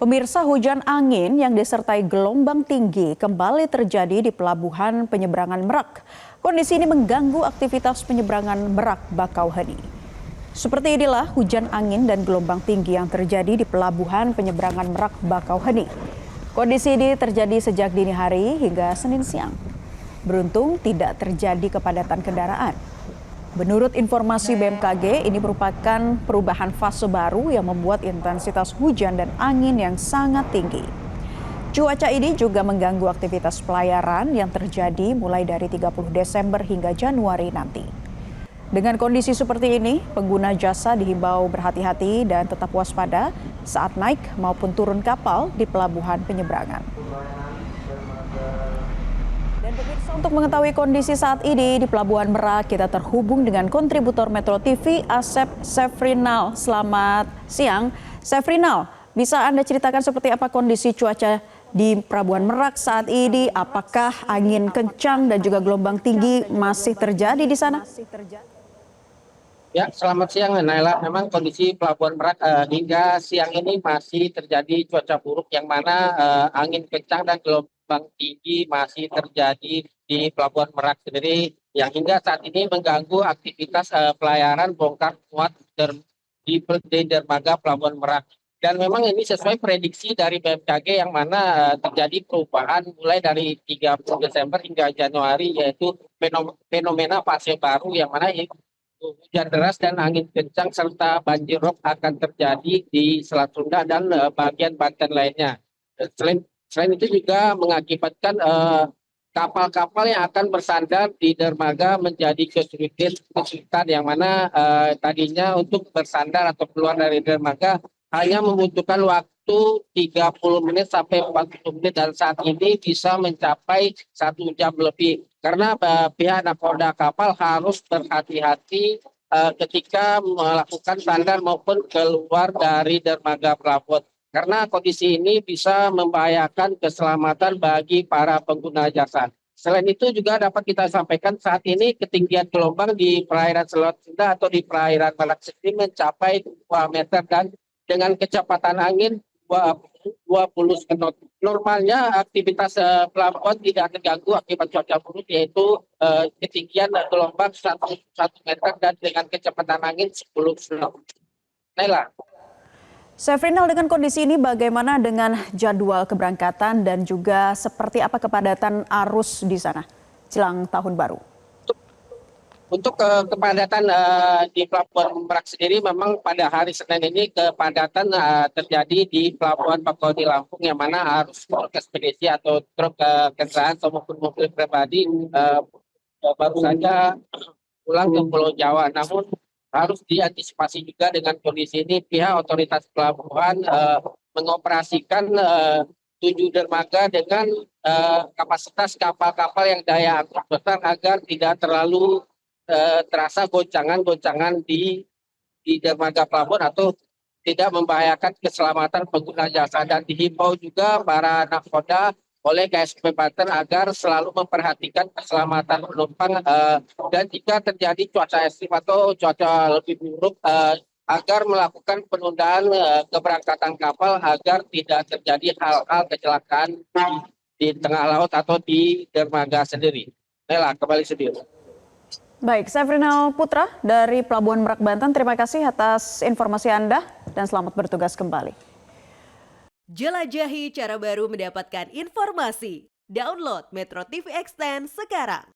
Pemirsa, hujan angin yang disertai gelombang tinggi kembali terjadi di pelabuhan penyeberangan Merak. Kondisi ini mengganggu aktivitas penyeberangan Merak Bakauheni. Seperti inilah hujan angin dan gelombang tinggi yang terjadi di pelabuhan penyeberangan Merak Bakauheni. Kondisi ini terjadi sejak dini hari hingga Senin siang. Beruntung tidak terjadi kepadatan kendaraan. Menurut informasi BMKG, ini merupakan perubahan fase baru yang membuat intensitas hujan dan angin yang sangat tinggi. Cuaca ini juga mengganggu aktivitas pelayaran yang terjadi mulai dari 30 Desember hingga Januari nanti. Dengan kondisi seperti ini, pengguna jasa dihimbau berhati-hati dan tetap waspada saat naik maupun turun kapal di pelabuhan penyeberangan. Dan pemirsa, untuk mengetahui kondisi saat ini di Pelabuhan Merak, kita terhubung dengan kontributor Metro TV Asep Sefrinal. Selamat siang, Sefrinal. Bisa Anda ceritakan seperti apa kondisi cuaca di Pelabuhan Merak saat ini? Apakah angin kencang dan juga gelombang tinggi masih terjadi di sana? Ya, selamat siang, Naila. Memang kondisi Pelabuhan Merak hingga siang ini masih terjadi cuaca buruk yang mana angin kencang dan gelombang tinggi masih terjadi di Pelabuhan Merak sendiri yang hingga saat ini mengganggu aktivitas pelayaran bongkar muat di dermaga Pelabuhan Merak. Dan memang ini sesuai prediksi dari BMKG yang mana terjadi perubahan mulai dari 30 Desember hingga Januari, yaitu fenomena fase baru yang mana hujan deras dan angin kencang serta banjir rob akan terjadi di Selat Sunda dan bagian Banten lainnya. Selain itu juga mengakibatkan kapal-kapal yang akan bersandar di dermaga menjadi kesulitan yang mana tadinya untuk bersandar atau keluar dari dermaga hanya membutuhkan waktu 30 menit sampai 40 menit dan saat ini bisa mencapai 1 jam lebih. Karena pihak nakoda kapal harus berhati-hati ketika melakukan sandar maupun keluar dari dermaga pelabuhan. Karena kondisi ini bisa membahayakan keselamatan bagi para pengguna jasa. Selain itu juga dapat kita sampaikan saat ini ketinggian gelombang di perairan Selat Sunda atau di perairan Merak sendiri mencapai 2 meter dan dengan kecepatan angin 20 knot. Normalnya aktivitas pelabuhan tidak terganggu akibat cuaca buruk, yaitu ketinggian gelombang 1 meter dan dengan kecepatan angin 10 knot. Naila. Sefrinal, dengan kondisi ini bagaimana dengan jadwal keberangkatan dan juga seperti apa kepadatan arus di sana jelang tahun baru? Untuk kepadatan di Pelabuhan Merak sendiri memang pada hari Senin ini kepadatan terjadi di Pelabuhan Bakauheni Lampung yang mana arus ekspedisi atau truk kendaraan atau maupun mobil pribadi baru saja pulang ke Pulau Jawa. Namun harus diantisipasi juga dengan kondisi ini pihak otoritas pelabuhan mengoperasikan 7 dermaga dengan kapasitas kapal-kapal yang daya angkut besar agar tidak terlalu terasa goncangan-goncangan di dermaga pelabuhan atau tidak membahayakan keselamatan pengguna jasa, dan dihimbau juga para nakoda oleh KSP Banten agar selalu memperhatikan keselamatan penumpang dan jika terjadi cuaca ekstrim atau cuaca lebih buruk agar melakukan penundaan keberangkatan kapal agar tidak terjadi hal-hal kecelakaan di tengah laut atau di dermaga sendiri. Nela, kembali studio. Baik, Sefrinal Putra dari Pelabuhan Merak Banten, terima kasih atas informasi Anda dan selamat bertugas kembali. Jelajahi cara baru mendapatkan informasi. Download Metro TV Extend sekarang.